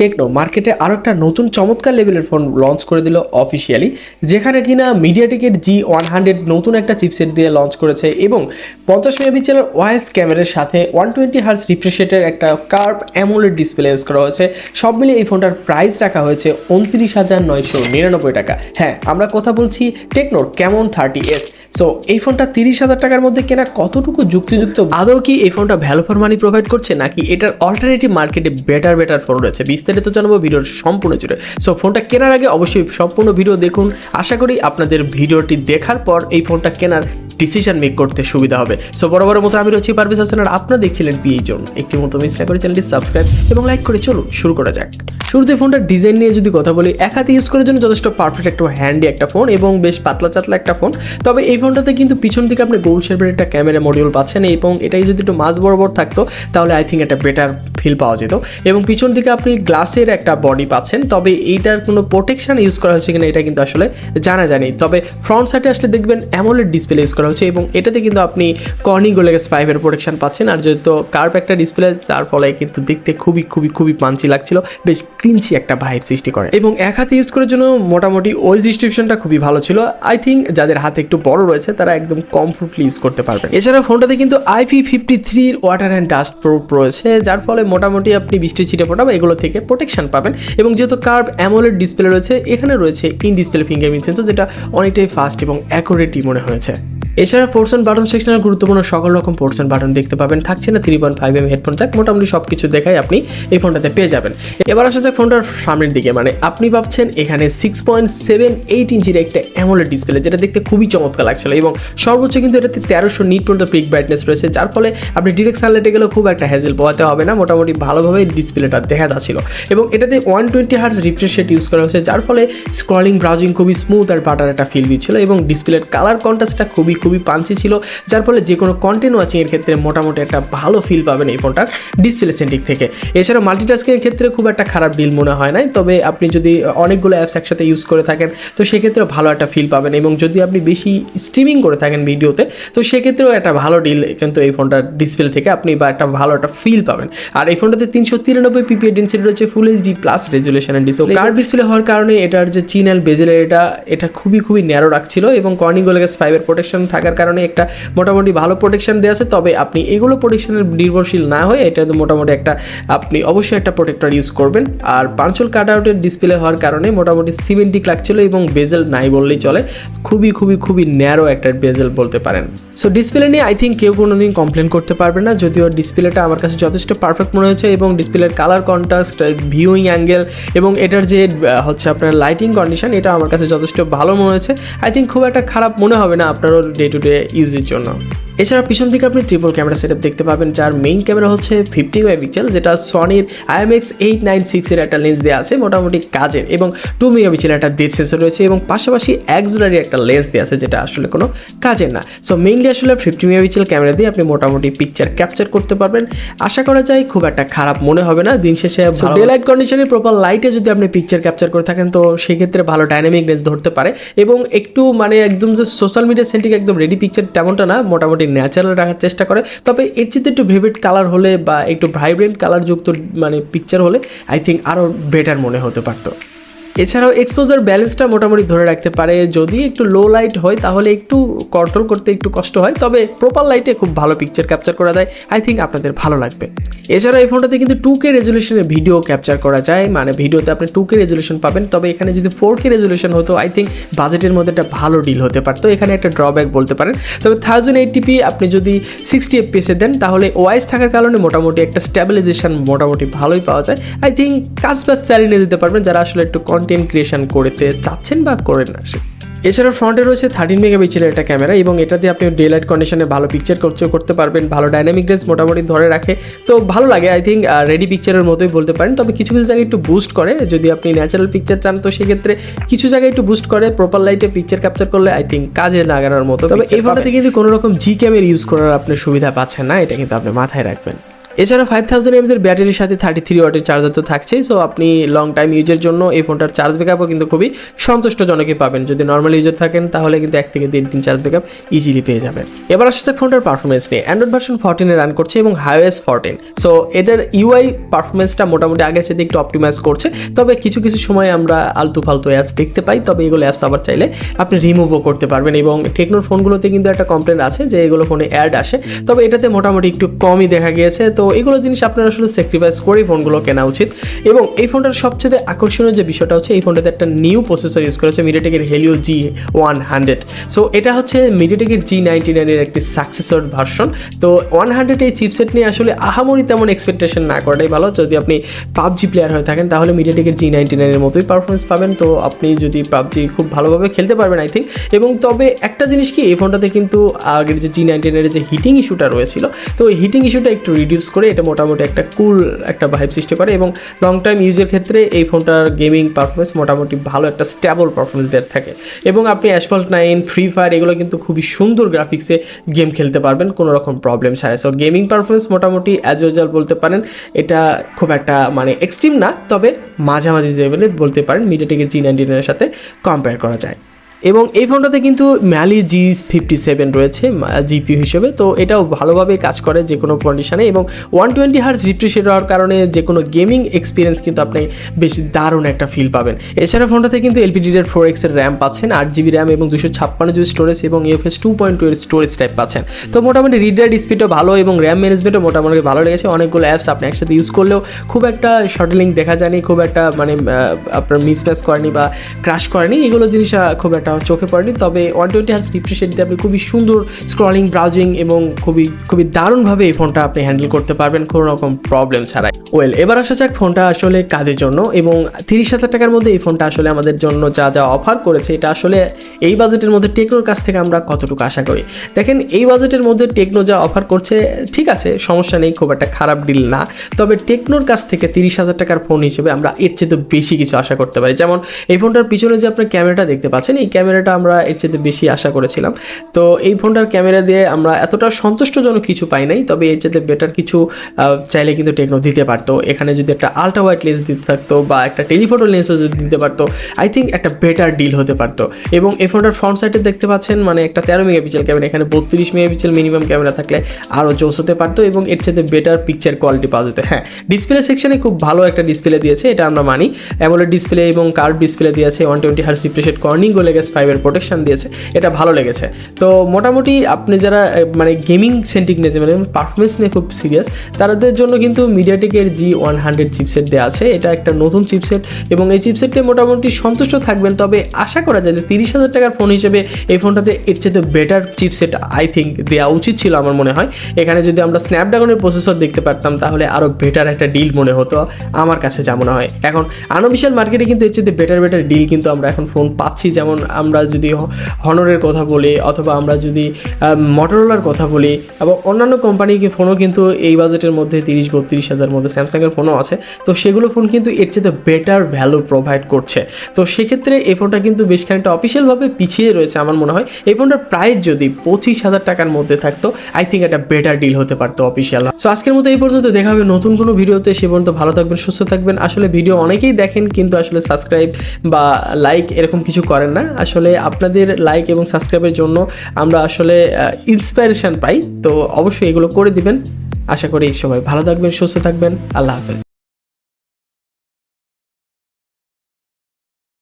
Techno মার্কেটে আরও একটা নতুন চমৎকার লেভেলের ফোন লঞ্চ করে দিল অফিসিয়ালি, যেখানে কিনা মিডিয়াটেকের G100 নতুন একটা চিপসেট দিয়ে লঞ্চ করেছে এবং 50 মেগাপিক্সেলের ওয়াইস ক্যামেরার সাথে 120 হার্জ রিফ্রেশ রেটের একটা কার্ভ অ্যামোলেড ডিসপ্লে ইউজ করা হয়েছে। সব মিলিয়ে এই ফোনটার প্রাইস রাখা হয়েছে 29,999 টাকা। হ্যাঁ, আমরা কথা বলছি টেকনোর ক্যামন 30s। সো এই ফোনটা 30,000 টাকার মধ্যে কেনা কতটুকু যুক্তিযুক্ত? আদৌ কি এই ফোনটা ভ্যালু ফর মানি প্রোভাইড করছে, নাকি এটার অল্টারনেটিভ মার্কেটে বেটার ফোন রয়েছে? বিস্তারিত জানাবো ভিডিওর সম্পূর্ণ জুড়ে। সো ফোনটা কেনার আগে অবশ্যই সম্পূর্ণ ভিডিও দেখুন। আশা করি আপনাদের ভিডিওটি দেখার পর এই ফোনটা কেনার ডিসিশন মেক করতে সুবিধা হবে। সো বরাবর মতো আমি রয়েছি পারভেজ হাসান, আর আপনারা দেখছিলেন Phzone। একটি মতো মিস না করে চ্যানেলটি সাবস্ক্রাইব এবং লাইক করে চলুন শুরু করা যাক। শুরুতে ফোনটার ডিজাইন নিয়ে যদি কথা বলি, এক হাতে ইউজ করার জন্য যথেষ্ট পারফেক্ট একটা হ্যান্ডি একটা ফোন এবং বেশ পাতলা চাতলা একটা ফোন। তবে এই ফোনটাতে কিন্তু পিছন দিকে আপনি গোল্ড শেপের একটা ক্যামেরা মডিউল পাচ্ছেন এবং এটাই যদি একটু মাঝ বরাবর থাকতো তাহলে আই থিঙ্ক একটা বেটার ফিল পাওয়া যেত। এবং পিছন দিকে আপনি গ্লাসের একটা বডি পাচ্ছেন, তবে এইটার কোনো প্রোটেকশন ইউজ করা হয়েছে কিনা এটা কিন্তু আসলে জানা যায়নি। তবে ফ্রন্ট সাইডে আসলে দেখবেন অ্যামোলেড ডিসপ্লে ইউজ করা হচ্ছে এবং এটাতে কিন্তু আপনি কর্নিং গোলেক্স 5-এর প্রোটেকশন পাচ্ছেন। আর যেহেতু কার্ভ একটা ডিসপ্লে, তার ফলে কিন্তু দেখতে খুবই পাঞ্চি লাগছিল, বেশ ক্রিঞ্চি একটা ভাইব সৃষ্টি করে। এবং এক হাতে ইউজ করার জন্য মোটামুটি ওয়েস ডিস্ট্রিবিউশনটা খুবই ভালো ছিল। আই থিঙ্ক যাদের হাতে একটু বড় রয়েছে তারা একদম কমফোর্টলি ইউজ করতে পারবেন। এছাড়া ফোনটাতে কিন্তু IP53 water and dust proof রয়েছে, যার ফলে মোটামুটি আপনি বৃষ্টি ছিটে ফোটা বা এগুলো থেকে প্রোটেকশন পাবেন। এবং যেহেতু কার্ভ অ্যামোলেড ডিসপ্লে রয়েছে, এখানে রয়েছে ইন ডিসপ্লে ফিঙ্গারপ্রিন্ট সেন্সর, যেটা অনেকটাই ফাস্ট এবং অ্যাকুরেটই মনে হয়েছে। এছাড়া পোর্শন বাটন সেকশনের গুরুত্বপূর্ণ সকল রকম পোর্শন বাটন দেখতে পাবেন। থাকছে না 3.5mm হেডফোন জ্যাক, মোটামুটি সব কিছু দেখাই আপনি এই ফোনটাতে পেয়ে যাবেন। এবার আসা যাক ফোনটার সামনের দিকে, মানে আপনি পাচ্ছেন এখানে 6.78 ইঞ্চির একটা অ্যামোলেড ডিসপ্লে, যেটা দেখতে খুবই চমৎকার লাগছিল। এবং সর্বোচ্চ কিন্তু এটাতে 1300 নিট পর্যন্ত পিক ব্রাইটনেস রয়েছে, যার ফলে আপনি ডিরেক্ট সানলাইটে গেলেও খুব একটা হ্যাজেল পোহাতে হবে না, মোটামুটি ভালোভাবে ডিসপ্লেটা দেখা যাচ্ছিল। এবং এটাতে 120 হার্জ রিফ্রেশ রেট ইউজ করা হয়েছে, যার ফলে স্ক্রলিং ব্রাউজিং খুবই স্মুথ আর বাটার একটা ফিল দিচ্ছিল। এবং ডিসপ্লের কালার কন্ট্রাস্টটা খুবই পাঞ্চি ছিল, যার ফলে যে কোনো কন্টেন্ট ওয়াচিংয়ের ক্ষেত্রে মোটামুটি একটা ভালো ফিল পাবেন এই ফোনটার ডিসপ্লে সেন্টিক থেকে। এছাড়া মাল্টিটাস্কিংয়ের ক্ষেত্রে খুব একটা খারাপ ডিল মনে হয় না, তবে আপনি যদি অনেকগুলো অ্যাপস একসাথে ইউজ করে থাকেন তো সেক্ষেত্রেও ভালো একটা ফিল পাবেন। এবং যদি আপনি বেশি স্ট্রিমিং করে থাকেন ভিডিওতে, তো সেক্ষেত্রেও একটা ভালো ডিল কিন্তু এই ফোনটার ডিসপ্লে থেকে আপনি বা একটা ভালো একটা ফিল পাবেন। আর এই ফোনটাতে 393 ppi ডেনসিটি রয়েছে, ফুল এইচডি প্লাস রেজুলেশনের ডিসপ্লে। কার্ভ ডিসপ্লে হওয়ার কারণে এটার যে চিনাল বেজেলের এটা খুবই ন্যারো রাখছিল এবং কর্নিং গোলেক্স 5-এর প্রোটেকশন থাকার কারণে একটা মোটামুটি ভালো প্রোটেকশন দেওয়া আছে। তবে আপনি এগুলো প্রোটেকশনের নির্ভরশীল না হয়ে এটা মোটামুটি একটা আপনি অবশ্যই একটা প্রোটেক্টর ইউজ করবেন। আর পাঞ্চল কাট আউটের ডিসপ্লে হওয়ার কারণে মোটামুটি সিমেন্টিক লাগছিল এবং বেজেল নাই বললেই চলে, খুবই ন্যারো একটা বেজেল বলতে পারেন। সো ডিসপ্লে নিয়ে আই থিঙ্ক কেউ কোনোদিন কমপ্লেন করতে পারবে না, যদিও ডিসপ্লেটা আমার কাছে যথেষ্ট পারফেক্ট মনে হয়েছে। এবং ডিসপ্লের কালার কন্ট্রাস্ট, ভিউইং অ্যাঙ্গেল এবং এটার যে হচ্ছে আপনার লাইটিং কন্ডিশন, এটা আমার কাছে যথেষ্ট ভালো মনে হয়েছে। আই থিঙ্ক খুব একটা খারাপ মনে হবে না আপনারও ডে টু ডে ইউজের জন্য। এছাড়া পিছন থেকে আপনি ট্রিপল ক্যামেরা সেটআপ দেখতে পাবেন, যার মেইন ক্যামেরা হচ্ছে 50 মেগাপিক্সেল, যেটা সনির IMX896-এর একটা লেন্স দেওয়া আছে মোটামুটি কাজের, এবং 2 মেগাপিক্সেলের একটা ডেপথ সেন্সর রয়েছে এবং পাশাপাশি অ্যাক্সিলারি একটা লেন্স দেওয়া আছে, যেটা আসলে কোনো কাজের না। সো মেইনলি আসলে 50 মেগাপিক্সেল ক্যামেরা দিয়ে আপনি মোটামুটি পিকচার ক্যাপচার করতে পারবেন। আশা করা যায় খুব একটা খারাপ মনে হবে না দিন শেষে। ডে লাইট কন্ডিশনে প্রপার লাইটে যদি আপনি পিকচার ক্যাপচার করে থাকেন তো সেক্ষেত্রে ভালো ডাইনামিক রেঞ্জ ধরতে পারে এবং একটু মানে একদম যে সোশ্যাল মিডিয়া সেন্টিক একদম রেডি পিকচার তেমনটা না, মোটামুটি ন্যাচারাল রাখার চেষ্টা করে। তবে এর চেয়ে একটু ভিভিড কালার হলে বা একটু ভাইব্রেন্ট কালার যুক্ত মানে পিকচার হলে আই থিঙ্ক আরও বেটার মনে হতে পারতো। এছাড়াও এক্সপোজার ব্যালেন্সটা মোটামুটি ধরে রাখতে পারে, যদি একটু লো লাইট হয় তাহলে একটু কন্ট্রোল করতে একটু কষ্ট হয়, তবে প্রপার লাইটে খুব ভালো পিকচার ক্যাপচার করা যায়। আই থিঙ্ক আপনাদের ভালো লাগবে। এছাড়া এই ফোনটাতে কিন্তু 2K রেজুলেশনের ভিডিও ক্যাপচার করা যায়, মানে ভিডিওতে আপনি 2K রেজুলেশন পাবেন। তবে এখানে যদি 4K রেজুলেশন হতো আই থিঙ্ক বাজেটের মধ্যে একটা ভালো ডিল হতে পারতো, এখানে একটা ড্রব্যাক বলতে পারেন। তবে 1080p আপনি যদি 60 fps দেন তাহলে ওয়াইস থাকার কারণে মোটামুটি একটা স্ট্যাবিলাইজেশন মোটামুটি ভালোই পাওয়া যায়। আই থিঙ্ক কাজ চালিয়ে দিতে পারবেন যারা আসলে একটু কন্টেন্ট ক্রিয়েশন করতে চাচ্ছেন বা করেন না। এছাড়া ফ্রন্টে রয়েছে 13 মেগাপিক্সেলের একটা ক্যামেরা এবং এটা দিয়ে আপনি ডে লাইট কন্ডিশনে ভালো পিকচার করতে পারবেন, ভালো ডাইনামিক রেঞ্জ মোটামুটি ধরে রাখে, তো ভালো লাগে। আই থিঙ্ক রেডি পিকচারের মতোই বলতে পারেন। তবে কিছু জায়গায় একটু বুস্ট করে, যদি আপনি ন্যাচারাল পিকচার চান তো সেক্ষেত্রে কিছু জায়গায় একটু বুস্ট করে, প্রপার লাইটে পিকচার ক্যাপচার করলে আই থিঙ্ক কাজে লাগানোর মতো। তবে এই ফোনটাতে কিন্তু কোনো রকম জি ক্যামেরা ইউজ করার আপনি সুবিধা পাচ্ছেন না, এটা কিন্তু আপনি মাথায় রাখবেন। এছাড়া 5000 mAh এর ব্যাটারির সাথে 33 ওয়াটের চার্জার তো থাকছেই। সো আপনি লং টাইম ইউজের জন্য এই ফোনটার চার্জ ব্যাকআপও কিন্তু খুবই সন্তুষ্টজনকই পাবেন। যদি নর্মাল ইউজার থাকেন তাহলে কিন্তু 1 থেকে 1.5 দিন চার্জ ব্যাকআপ ইজিলি পেয়ে যাবেন। এবার আসছে ফোনটার পারফরমেন্স নিয়ে। অ্যান্ড্রয়েড ভার্সন 14 রান করছে এবং iOS 14। সো এদের ইউআই পারফরমেন্সটা মোটামুটি আগের সাথে একটু অপটিমাইজ করছে, তবে কিছু কিছু সময় আমরা আলতু ফালতু অ্যাপস দেখতে পাই, তবে এগুলো অ্যাপস আবার চাইলে আপনি রিমুভও করতে পারবেন। এবং টেকনোর ফোনগুলোতে কিন্তু একটা কমপ্লেন আছে যে এগুলো ফোনে অ্যাড আসে, তবে এটাতে মোটামুটি একটু কমই দেখা গিয়েছে। তো এগুলো জিনিস আপনার আসলে স্যাক্রিফাইস করেই ফোনগুলো কেনা উচিত। এবং এই ফোনটার সবচেয়ে আকর্ষণীয় যে বিষয়টা হচ্ছে এই ফোনটাতে একটা নিউ প্রসেসর ইউজ করেছে, মিডিয়াটেকের হেলিও G100। সো এটা হচ্ছে মিডিয়াটেকের G99 এর একটি সাকসেসর ভার্সন। তো 100 এই চিপসেট নিয়ে আসলে আহামরি তেমন এক্সপেকটেশন না করাটাই ভালো। যদি আপনি পাবজি প্লেয়ার হয়ে থাকেন তাহলে মিডিয়াটেকের G99 এর মতোই পারফরমেন্স পাবেন। তো আপনি যদি পাবজি খুব ভালোভাবে খেলতে পারবেন আই থিঙ্ক। এবং তবে একটা জিনিস কি, এই ফোনটাতে কিন্তু আগের যে G99 এর যে হিটিং ইস্যুটা রয়েছিল, তো ওই হিটিং ইস্যুটা একটু রিডিউস করে এটা মোটামুটি একটা কুল একটা ভাইব সৃষ্টি করে। এবং লং টাইম ইউজের ক্ষেত্রে এই ফোনটার গেমিং পারফরমেন্স মোটামুটি ভালো একটা স্টেবল পারফরমেন্স দেওয়ার থাকে। এবং আপনি অ্যাসফল্ট 9, ফ্রি ফায়ার এগুলো কিন্তু খুবই সুন্দর গ্রাফিক্সে গেম খেলতে পারবেন কোনো রকম প্রবলেম ছাড়া। সো গেমিং পারফরমেন্স মোটামুটি অ্যাজ ইউজুয়াল বলতে পারেন। এটা খুব একটা মানে এক্সট্রিম না, তবে মাঝামাঝি লেভেলে বলতে পারেন মিডিয়াটেকের G99 এর সাথে কম্পেয়ার করা যায়। এবং এই ফোনটাতে কিন্তু ম্যালি G57 রয়েছে জিপিইউ হিসেবে। তো এটাও ভালোভাবে কাজ করে যে কোনো কন্ডিশনে। এবং 120 হার্জ রিফ্রেশ রেট হওয়ার কারণে যে কোনো গেমিং এক্সপিরিয়েন্স কিন্তু আপনি বেশ দারুণ একটা ফিল পাবেন। এছাড়া ফোনটাতে কিন্তু LPDDR4X এর র্যাম পাচ্ছেন, 8GB র্যাম এবং 256GB স্টোরেজ এবং UFS 2.2 এর স্টোরেজ টাইপ পাচ্ছেন। তো মোটামুটি রিড রাইট স্পিডও ভালো এবং র্যাম ম্যানেজমেন্টও মোটামুটি ভালো লেগেছে। অনেকগুলো অ্যাপস আপনি একসাথে ইউজ করলেও খুব একটা শর্টলিং দেখা যায়নি, খুব একটা মানে আপনার মিসম্যাচ করেনি বা ক্রাশ করেনি, এগুলো জিনিস খুব একটা চোখে পড়েনি। তবে 120 হার্জ রিফ্রেশ রেট দিয়ে আপনি খুবই সুন্দর স্ক্রলিং, ব্রাউজিং এবং খুবই দারুণভাবে এই ফোনটা আপনি হ্যান্ডেল করতে পারবেন কোনো রকম প্রবলেম ছাড়াই। এবার আসা যাক ফোনটা আসলে কাদের জন্য। এবং 30,000 টাকার মধ্যে এই ফোনটা আসলে আমাদের জন্য যা যা অফার করেছে, এটা আসলে এই বাজেটের মধ্যে টেকনোর কাছ থেকে আমরা কতটুকু আশা করি। দেখেন, এই বাজেটের মধ্যে টেকনো যা অফার করছে ঠিক আছে, সমস্যা নেই, খুব একটা খারাপ ডিল না। তবে টেকনোর কাছ থেকে 30,000 টাকার ফোন হিসেবে আমরা এর চেয়ে বেশি কিছু আশা করতে পারি। যেমন এই ফোনটার পিছনে যে আপনার ক্যামেরাটা দেখতে পাচ্ছেন, এই ক্যামেরাটা আমরা এর চেয়ে বেশি আশা করেছিলাম। তো এই ফোনটার ক্যামেরা দিয়ে আমরা এতটা সন্তুষ্টজনক কিছু পাই নাই, তবে এর চেয়ে বেটার কিছু চাইলে কিন্তু টেকনো দিতে পারতো। এখানে যদি একটা আলট্রা ওয়াইড লেন্স দিতে থাকতো বা একটা টেলিফোটো লেন্সও যদি দিতে পারতো, আই থিঙ্ক একটা বেটার ডিল হতে পারতো। এবং এই ফোনটার ফ্রন্ট সাইডে দেখতে পাচ্ছেন মানে একটা 13 মেগাপিক্সেল ক্যামেরা, এখানে 32 মেগাপিক্সেল মিনিমাম ক্যামেরা থাকলে আরও জোস হতে পারতো এবং এর চেয়ে বেটার পিকচার কোয়ালিটি পাওয়া যেত। হ্যাঁ, ডিসপ্লে সেকশনে খুব ভালো একটা ডিসপ্লে দিয়েছে, এটা আমরা মানি। অ্যামোলেড ডিসপ্লে এবং কার্ভ ডিসপ্লে দিয়েছে, 120 হার্জ রিফ্রেশ রেট, কর্নিং গোলেগাস 5 এর প্রোটেকশন দিয়েছে, এটা ভালো লেগেছে। তো মোটামুটি আপনি যারা মানে গেমিং সেন্টিক নিয়ে মানে পারফরমেন্স নিয়ে খুব সিরিয়াস, তাদের জন্য কিন্তু মিডিয়াটেকের G100 চিপসেট দেওয়া আছে। এটা একটা নতুন চিপসেট এবং এই চিপসেটে মোটামুটি সন্তুষ্ট থাকবেন। তবে আশা করা যায় যে 30,000 টাকার ফোন হিসেবে এই ফোনটাতে এর চেয়ে বেটার চিপসেট আই থিঙ্ক দেওয়া উচিত ছিল আমার মনে হয়। এখানে যদি আমরা স্ন্যাপড্রাগনের প্রসেসর দেখতে পারতাম তাহলে আরও বেটার একটা ডিল মনে হতো আমার কাছে যা মনে হয়। এখন আনঅফিশিয়াল মার্কেটে কিন্তু এর চেয়ে বেটার ডিল কিন্তু আমরা এখন ফোন পাচ্ছি। যেমন আমরা যদি হনরের কথা বলি অথবা আমরা যদি মটোরোলার কথা বলি এবং অন্যান্য কোম্পানিকে ফোনও কিন্তু এই বাজেটের মধ্যে 30-32 হাজার মধ্যে স্যামসাংয়ের ফোনও আছে। তো সেগুলো ফোন কিন্তু এর চেয়ে বেটার ভ্যালু প্রোভাইড করছে। তো সেক্ষেত্রে এই ফোনটা কিন্তু বেশ খানিকটা অফিসিয়ালভাবে পিছিয়ে রয়েছে আমার মনে হয়। এই ফোনটার প্রাইস যদি 25,000 টাকার মধ্যে থাকতো আই থিঙ্ক একটা বেটার ডিল হতে পারতো অফিসিয়াল। সো আজকের মতো এই পর্যন্ত, দেখা হবে নতুন কোনো ভিডিওতে। সে পর্যন্ত ভালো থাকবেন, সুস্থ থাকবেন। আসলে ভিডিও অনেকেই দেখেন কিন্তু আসলে সাবস্ক্রাইব বা লাইক এরকম কিছু করেন না। আসলে আপনাদের লাইক এবং সাবস্ক্রাইবের জন্য আমরা আসলে ইন্সপিরেশন পাই। তো অবশ্যই এগুলো করে দিবেন। আশা করি সবাই ভালো থাকবেন, সুস্থ থাকবেন। আল্লাহ হাফেজ।